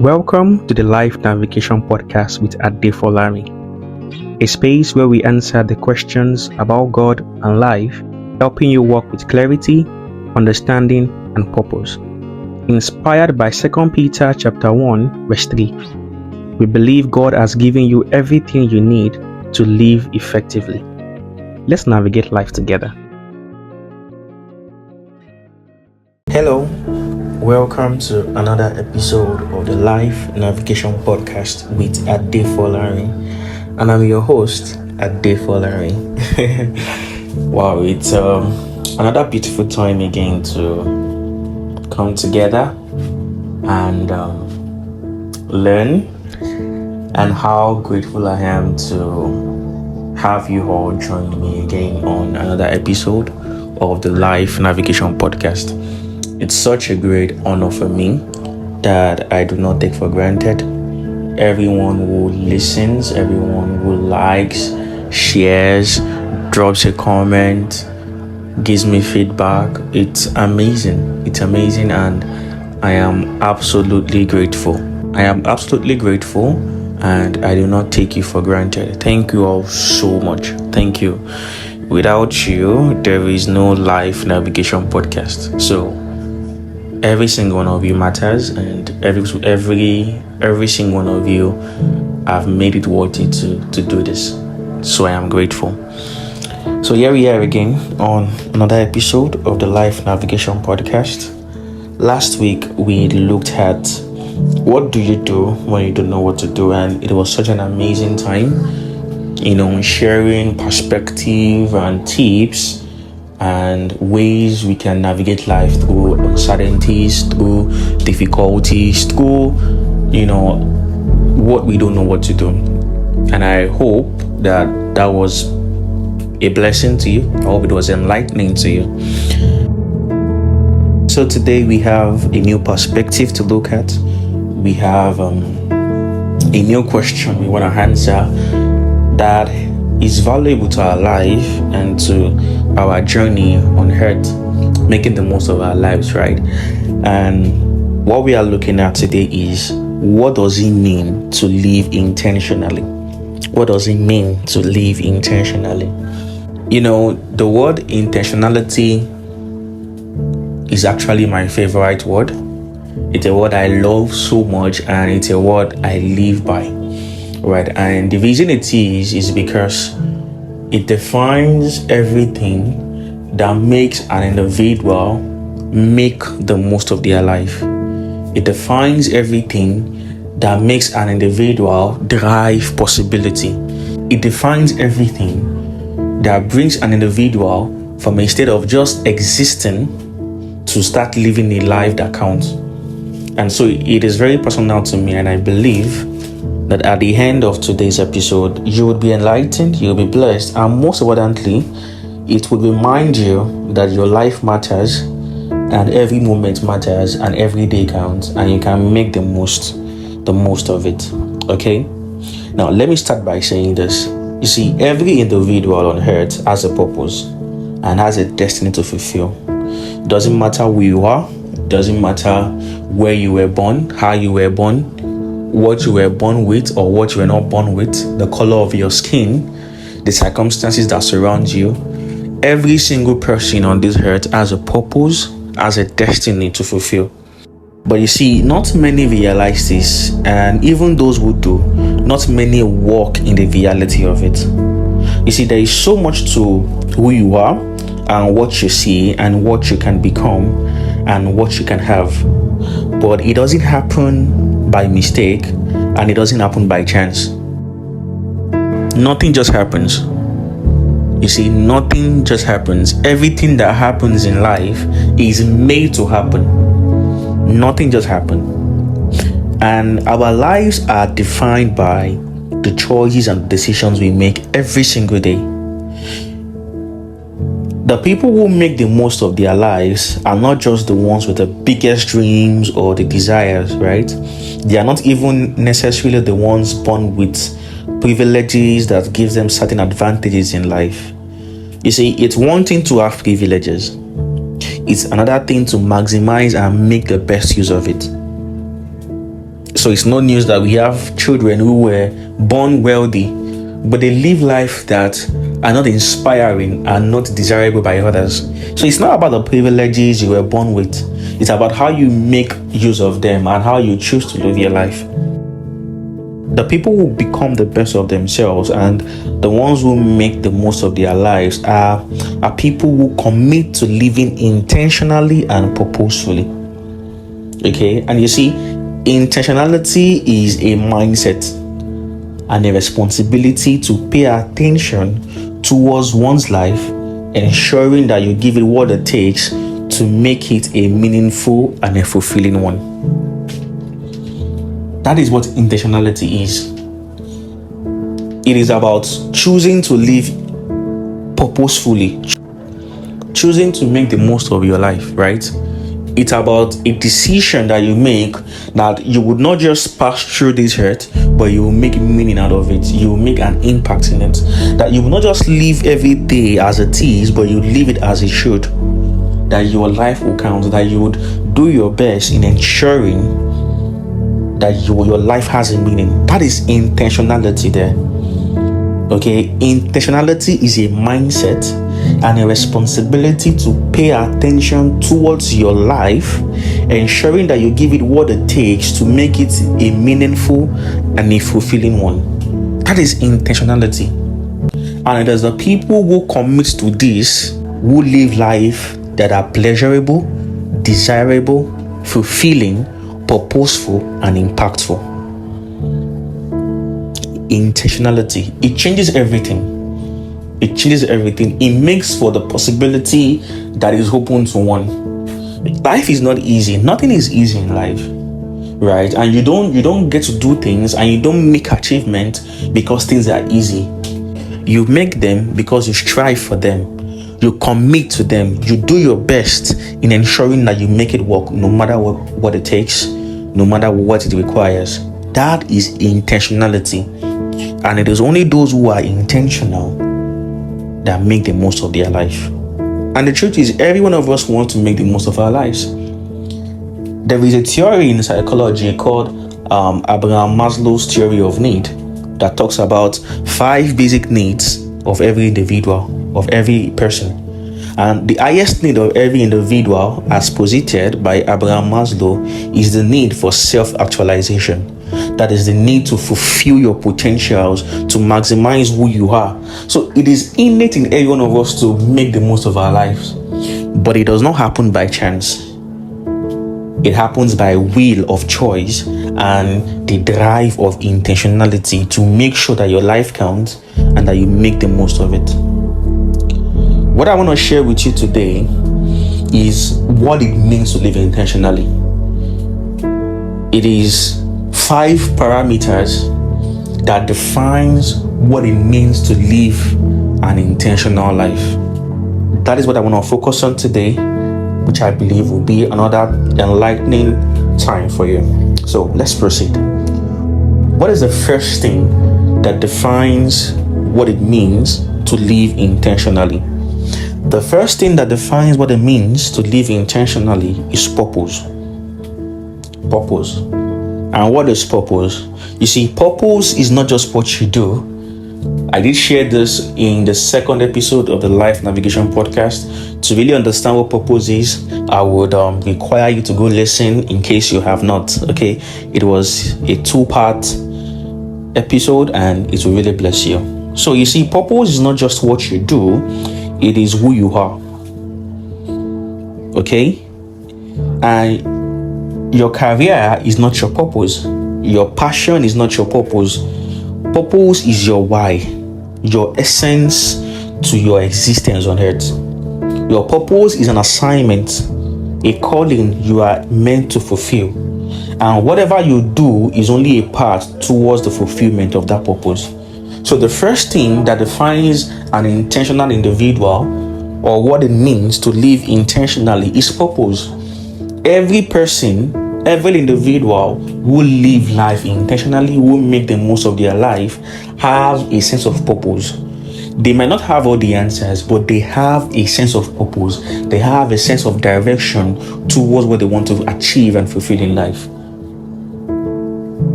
Welcome to the Life Navigation Podcast with Adefolarin, a space where we answer the questions about God and life, helping you walk with clarity, understanding, and purpose. Inspired by 2 Peter chapter 1, verse 3, we believe God has given you everything you need to live effectively. Let's navigate life together. Hello, welcome to another episode of the Life Navigation Podcast with Adefolarin, and I'm your host, Adefolarin. Wow, it's another beautiful time again to come together and learn, and how grateful I am to have you all join me again on another episode of the Life Navigation Podcast. It's such a great honor for me that I do not take for granted. Everyone who listens, everyone who likes, shares, drops a comment, gives me feedback. It's amazing. It's amazing, and I am absolutely grateful. And I do not take you for granted. Thank you all so much. Thank you. Without you, there is no Life Navigation Podcast. So every single one of you matters, and every single one of you have made it worth it to do this. So I am grateful. So here we are again on another episode of the Life Navigation Podcast. Last week we looked at what do you do when you don't know what to do, and it was such an amazing time, sharing perspective and tips and ways we can navigate life through uncertainties, through difficulties, through what we don't know what to do. And I hope that was a blessing to you. I hope it was enlightening to you. So today we have a new perspective to look at. We have a new question we want to answer that is valuable to our life and to our journey on earth, making the most of our lives, right? And what we are looking at today is, what does it mean to live intentionally? What does it mean to live intentionally? The word intentionality is actually my favorite word. It's a word I love so much, and it's a word I live by, right? And the reason it is because it defines everything that makes an individual make the most of their life. It defines everything that makes an individual drive possibility. It defines everything that brings an individual from a state of just existing to start living a life that counts. And so it is very personal to me, and I believe that at the end of today's episode, you would be enlightened, you'll be blessed, and most importantly, it will remind you that your life matters, and every moment matters, and every day counts, and you can make the most of it. Okay? Now, let me start by saying this. You see, every individual on earth has a purpose and has a destiny to fulfill. It doesn't matter who you are, it doesn't matter where you were born, how you were born, what you were born with or what you were not born with, the color of your skin, the circumstances that surround you. Every single person on this earth has a purpose, has a destiny to fulfill. But you see, not many realize this, and even those who do, not many walk in the reality of it. You see, there is so much to who you are and what you see and what you can become and what you can have. But it doesn't happen by mistake, and it doesn't happen by chance. Nothing just happens. You see, nothing just happens. Everything that happens in life is made to happen. Nothing just happens. And our lives are defined by the choices and decisions we make every single day. The people who make the most of their lives are not just the ones with the biggest dreams or the desires, right? They are not even necessarily the ones born with privileges that gives them certain advantages in life. You see, it's one thing to have privileges. It's another thing to maximize and make the best use of it. So it's no news that we have children who were born wealthy, but they live life that are not inspiring and not desirable by others. So it's not about the privileges you were born with. It's about how you make use of them and how you choose to live your life. The people who become the best of themselves and the ones who make the most of their lives are people who commit to living intentionally and purposefully. Okay, and you see, intentionality is a mindset and a responsibility to pay attention towards one's life, ensuring that you give it what it takes to make it a meaningful and a fulfilling one. That is what intentionality is. It is about choosing to live purposefully, choosing to make the most of your life, right? It's about a decision that you make that you would not just pass through this earth, but you will make meaning out of it. You will make an impact in it. That you will not just live every day as it is, but you live it as it should. That your life will count. That you would do your best in ensuring that your life has a meaning. That is intentionality there. Okay, intentionality is a mindset and a responsibility to pay attention towards your life, ensuring that you give it what it takes to make it a meaningful and a fulfilling one. That is intentionality. And it is the people who commit to this who live life that are pleasurable, desirable, fulfilling, purposeful, and impactful. Intentionality, it changes everything. It changes everything. It makes for the possibility that is open to one. Life is not easy. Nothing is easy in life, right? And you don't get to do things, and you don't make achievement because things are easy. You make them because you strive for them. You commit to them. You do your best in ensuring that you make it work, no matter what it takes, no matter what it requires. That is intentionality. And it is only those who are intentional that make the most of their life. And the truth is, every one of us wants to make the most of our lives. There is a theory in psychology called Abraham Maslow's theory of need that talks about 5 basic needs of every individual, of every person. And the highest need of every individual, as posited by Abraham Maslow, is the need for self-actualization. That is the need to fulfill your potentials, to maximize who you are. So it is innate in every one of us to make the most of our lives. But it does not happen by chance. It happens by will of choice and the drive of intentionality to make sure that your life counts and that you make the most of it. What I want to share with you today is what it means to live intentionally. It is 5 parameters that defines what it means to live an intentional life. That is what I want to focus on today, which I believe will be another enlightening time for you. So let's proceed. What is the first thing that defines what it means to live intentionally? The first thing that defines what it means to live intentionally is purpose. Purpose. And what is purpose? You see, purpose is not just what you do. I did share this in the 2nd episode of the Life Navigation podcast. To really understand what purpose is, I would require you to go listen in case you have not. Okay, it was a 2-part episode and it will really bless you. So you see, purpose is not just what you do, it is who you are. Okay? And your career is not your purpose. Your passion is not your purpose. Purpose is your why, your essence to your existence on earth. Your purpose is an assignment, a calling you are meant to fulfill. And whatever you do is only a part towards the fulfillment of that purpose. So the first thing that defines an intentional individual, or what it means to live intentionally, is purpose. Every person, every individual who live life intentionally, who make the most of their life, have a sense of purpose. They might not have all the answers, but they have a sense of purpose. They have a sense of direction towards what they want to achieve and fulfill in life.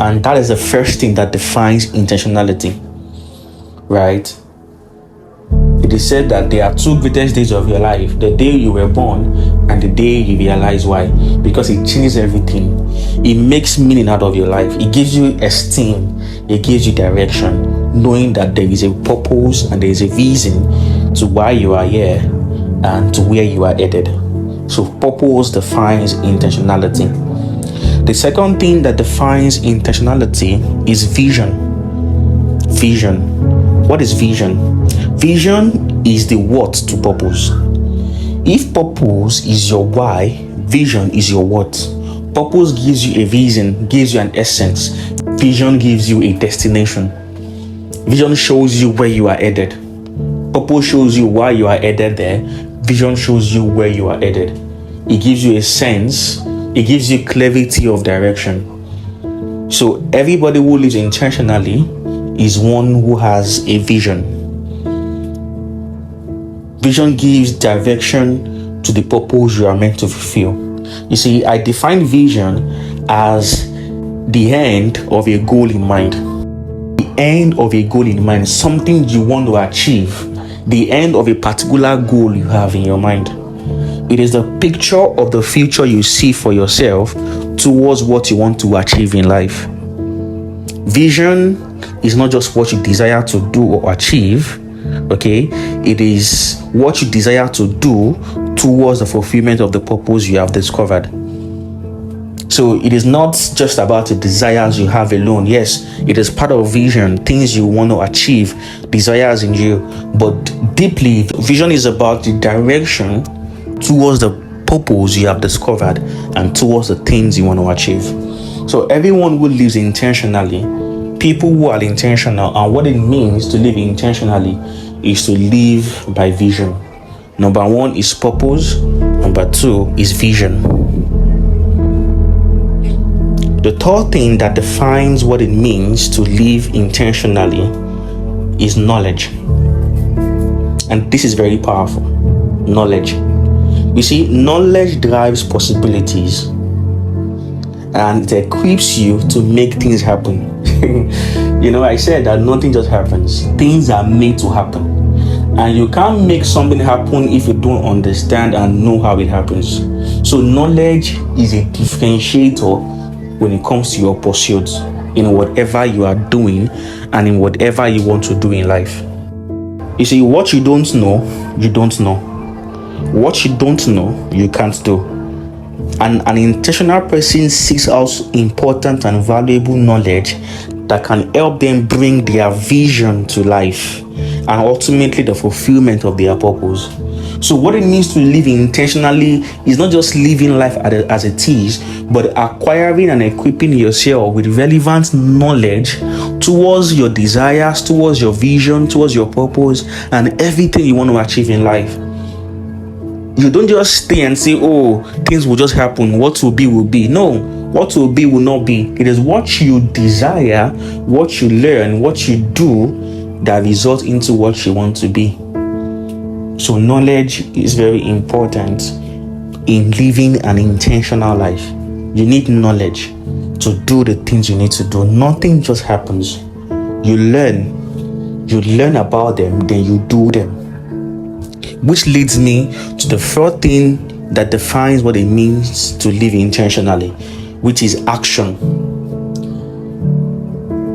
And that is the first thing that defines intentionality, right? It is said that there are two greatest days of your life: the day you were born and the day you realize why. Because it changes everything. It makes meaning out of your life. It gives you esteem. It gives you direction, knowing that there is a purpose and there is a reason to why you are here and to where you are headed. So purpose defines intentionality. The second thing that defines intentionality is vision. Vision. What is vision? Vision is the what to purpose. If purpose is your why, vision is your what. Purpose gives you a reason, gives you an essence. Vision gives you a destination. Vision shows you where you are headed. Purpose shows you why you are headed there. Vision shows you where you are headed. It gives you a sense. It gives you clarity of direction. So everybody who lives intentionally is one who has a vision. Vision gives direction to the purpose you are meant to fulfill. You see, I define vision as the end of a goal in mind. The end of a goal in mind, something you want to achieve. The end of a particular goal you have in your mind. It is the picture of the future you see for yourself towards what you want to achieve in life. Vision is not just what you desire to do or achieve, okay? It is what you desire to do towards the fulfillment of the purpose you have discovered. So it is not just about the desires you have alone. Yes, it is part of vision, things you want to achieve, desires in you. But deeply, vision is about the direction towards the purpose you have discovered and towards the things you want to achieve. So everyone who lives intentionally, people who are intentional, and what it means to live intentionally is to live by vision. Number one is purpose. Number two is vision. The third thing that defines what it means to live intentionally is knowledge. And this is very powerful. Knowledge. You see, knowledge drives possibilities and it equips you to make things happen. I said that nothing just happens. Things are made to happen. And you can't make something happen if you don't understand and know how it happens. So knowledge is a differentiator when it comes to your pursuits in whatever you are doing and in whatever you want to do in life. You see, what you don't know, you don't know. What you don't know, you can't do. And an intentional person seeks out important and valuable knowledge that can help them bring their vision to life and ultimately the fulfillment of their purpose. So what it means to live intentionally is not just living life as it is, but acquiring and equipping yourself with relevant knowledge towards your desires, towards your vision, towards your purpose, and everything you want to achieve in life. You don't just stay and say, oh, things will just happen. What will be, will be. No, what will be, will not be. It is what you desire, what you learn, what you do that results into what you want to be. So knowledge is very important in living an intentional life. You need knowledge to do the things you need to do. Nothing just happens. You learn about them, then you do them. Which leads me to the third thing that defines what it means to live intentionally, which is action.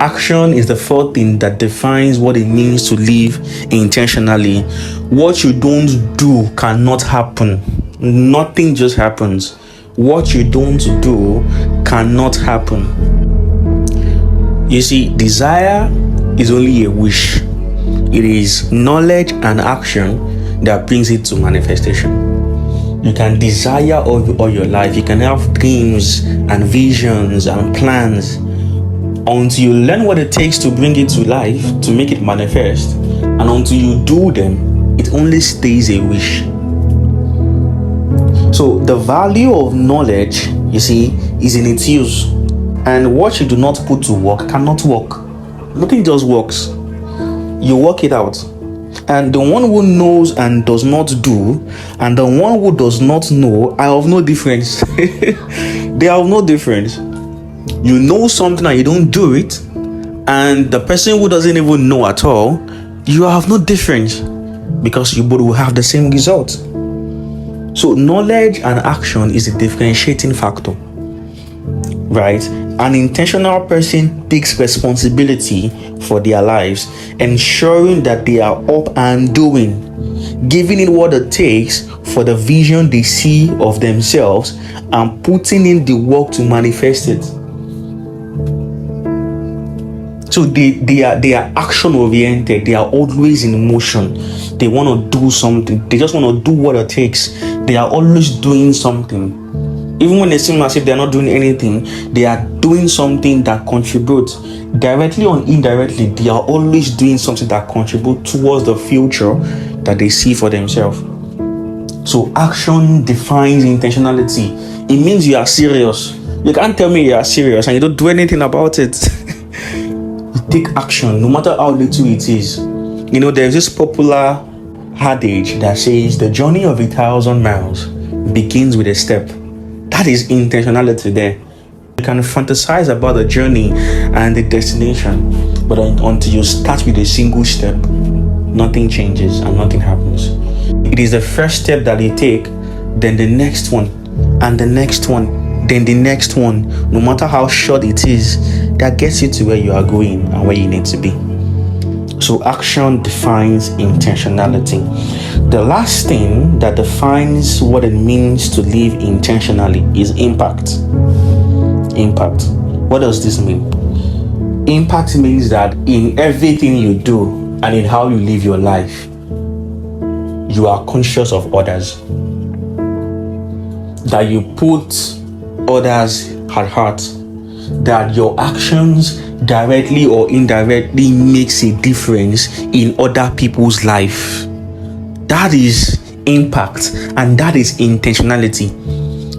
Action is the fourth thing that defines what it means to live intentionally. What you don't do cannot happen. Nothing just happens. What you don't do cannot happen. You see, desire is only a wish. It is knowledge and action that brings it to manifestation. You can desire all your life. You can have dreams and visions and plans. Until you learn what it takes to bring it to life, to make it manifest, and until you do them, it only stays a wish. So the value of knowledge, you see, is in its use. And what you do not put to work cannot work. Nothing just works. You work it out. And the one who knows and does not do, and the one who does not know, are of no difference. They are of no difference. you know something and you don't do it, and the person who doesn't even know at all, you have no difference because you both will have the same result. So knowledge and action is a differentiating factor, right? An intentional person takes responsibility for their lives, ensuring that they are up and doing, giving it what it takes for the vision they see of themselves, and putting in the work to manifest it. So they are action oriented. They are always in motion. They want to do something. They just want to do what it takes. They are always doing something. Even when they seem as if they're not doing anything, they are doing something that contributes. Directly or indirectly, they are always doing something that contributes towards the future that they see for themselves. So action defines intentionality. It means you are serious. You can't tell me you are serious and you don't do anything about it. Take action, no matter how little it is. You know, there's this popular adage that says the journey of 1,000 miles begins with a step. That is intentionality there. You can fantasize about the journey and the destination, but until you start with a single step, nothing changes and nothing happens. It is the first step that you take, then the next one, and the next one, then the next one, no matter how short it is, that gets you to where you are going and where you need to be. So action defines intentionality. The last thing that defines what it means to live intentionally is impact. Impact. What does this mean? Impact means that in everything you do and in how you live your life, you are conscious of others. That you put others at heart. That your actions directly or indirectly makes a difference in other people's life. That is impact, and that is intentionality.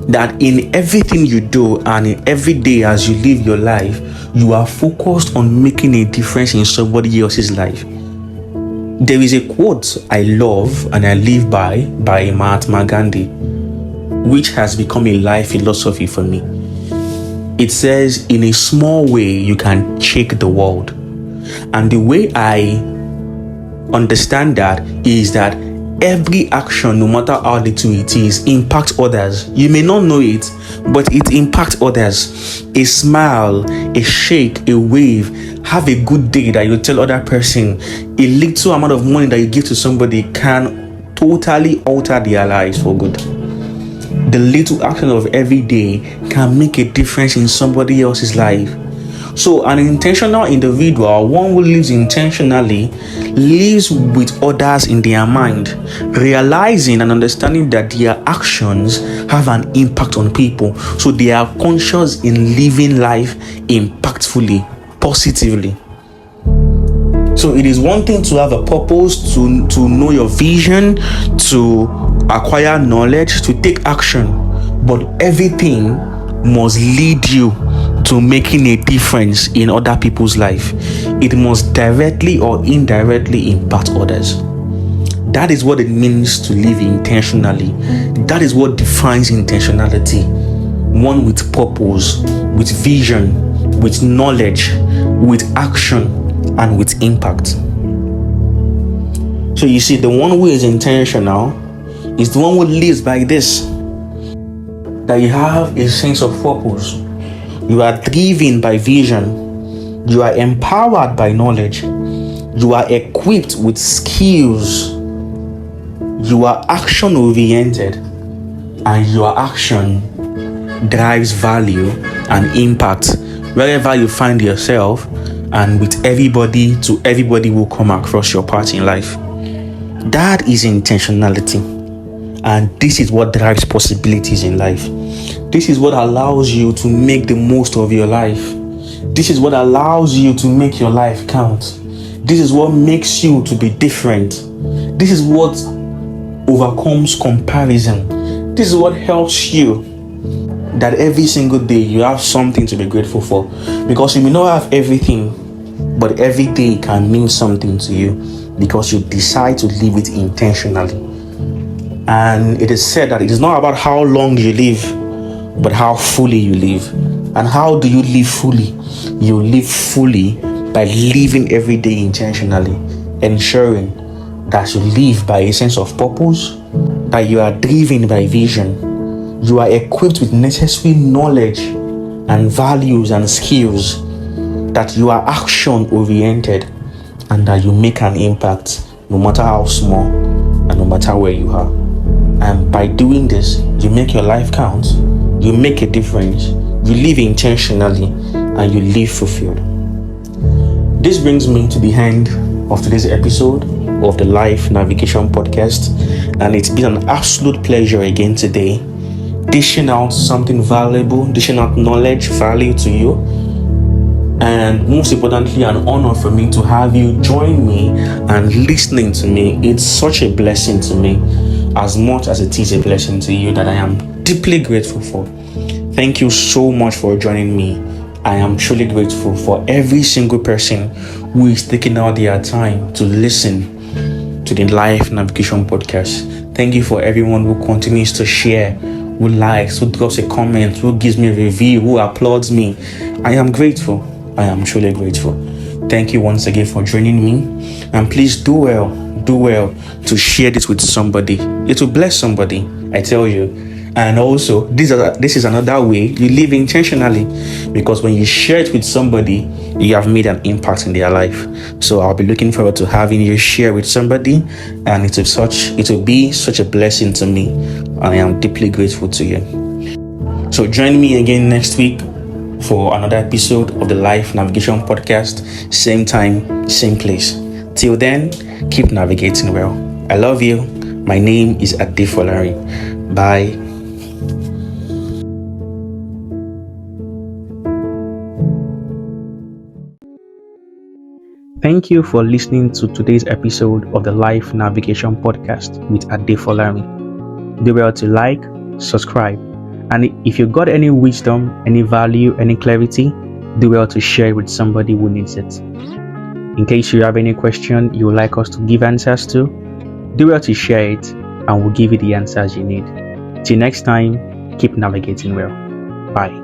That in everything you do and in every day as you live your life, you are focused on making a difference in somebody else's life. There is a quote I love and I live by Mahatma Gandhi, which has become a life philosophy for me. It says, in a small way, you can shake the world. And the way I understand that is that every action, no matter how little it is, impacts others. You may not know it, but it impacts others. A smile, a shake, a wave, have a good day that you tell other person, a little amount of money that you give to somebody can totally alter their lives for good. The little action of every day can make a difference in somebody else's life. So an intentional individual, one who lives intentionally, lives with others in their mind, realizing and understanding that their actions have an impact on people. So they are conscious in living life impactfully, positively. So it is one thing to have a purpose, to know your vision, to acquire knowledge, to take action, but everything must lead you to making a difference in other people's life. It must directly or indirectly impact others. That is what it means to live intentionally. That is what defines intentionality. One with purpose, with vision, with knowledge, with action, and with impact. So you see, the one who is intentional is the one who lives by this. That you have a sense of purpose. You are driven by vision. You are empowered by knowledge. You are equipped with skills. You are action oriented. And your action drives value and impact wherever you find yourself, and with everybody will come across your path in life. That is intentionality. And this is what drives possibilities in life. This is what allows you to make the most of your life. This is what allows you to make your life count. This is what makes you to be different. This is what overcomes comparison. This is what helps you that every single day you have something to be grateful for. Because you may not have everything, but every day can mean something to you because you decide to live it intentionally. And it is said that it is not about how long you live, but how fully you live. And how do you live fully? You live fully by living every day intentionally, ensuring that you live by a sense of purpose, that you are driven by vision, you are equipped with necessary knowledge and values and skills, that you are action oriented, and that you make an impact no matter how small and no matter where you are. And by doing this, you make your life count, you make a difference, you live intentionally, and you live fulfilled. This brings me to the end of today's episode of the Life Navigation Podcast, and it's been an absolute pleasure again today, dishing out something valuable, dishing out knowledge, value to you, and most importantly, an honor for me to have you join me and listening to me. It's such a blessing to me, as much as it is a blessing to you, that I am deeply grateful for. Thank you so much for joining me. I am truly grateful for every single person who is taking out their time to listen to the Life Navigation Podcast. Thank you for everyone who continues to share, who likes, who drops a comment, who gives me a review, who applauds me. I am grateful. I am truly grateful. Thank you once again for joining me. And please do well to share this with somebody. It will bless somebody, I tell you. And also, this is another way you live intentionally, because when you share it with somebody, you have made an impact in their life. So I'll be looking forward to having you share with somebody, and it will be such a blessing to me. I am deeply grateful to you. So join me again next week for another episode of the Life Navigation Podcast. Same time, same place. Till then, keep navigating well. I love you. My name is Adefolarin. Bye. Thank you for listening to today's episode of the Life Navigation Podcast with Adefolarin. Do well to like, subscribe, and if you got any wisdom, any value, any clarity, do well to share it with somebody who needs it. In case you have any question you would like us to give answers to, do well to share it, and we'll give you the answers you need. Till next time, keep navigating well. Bye.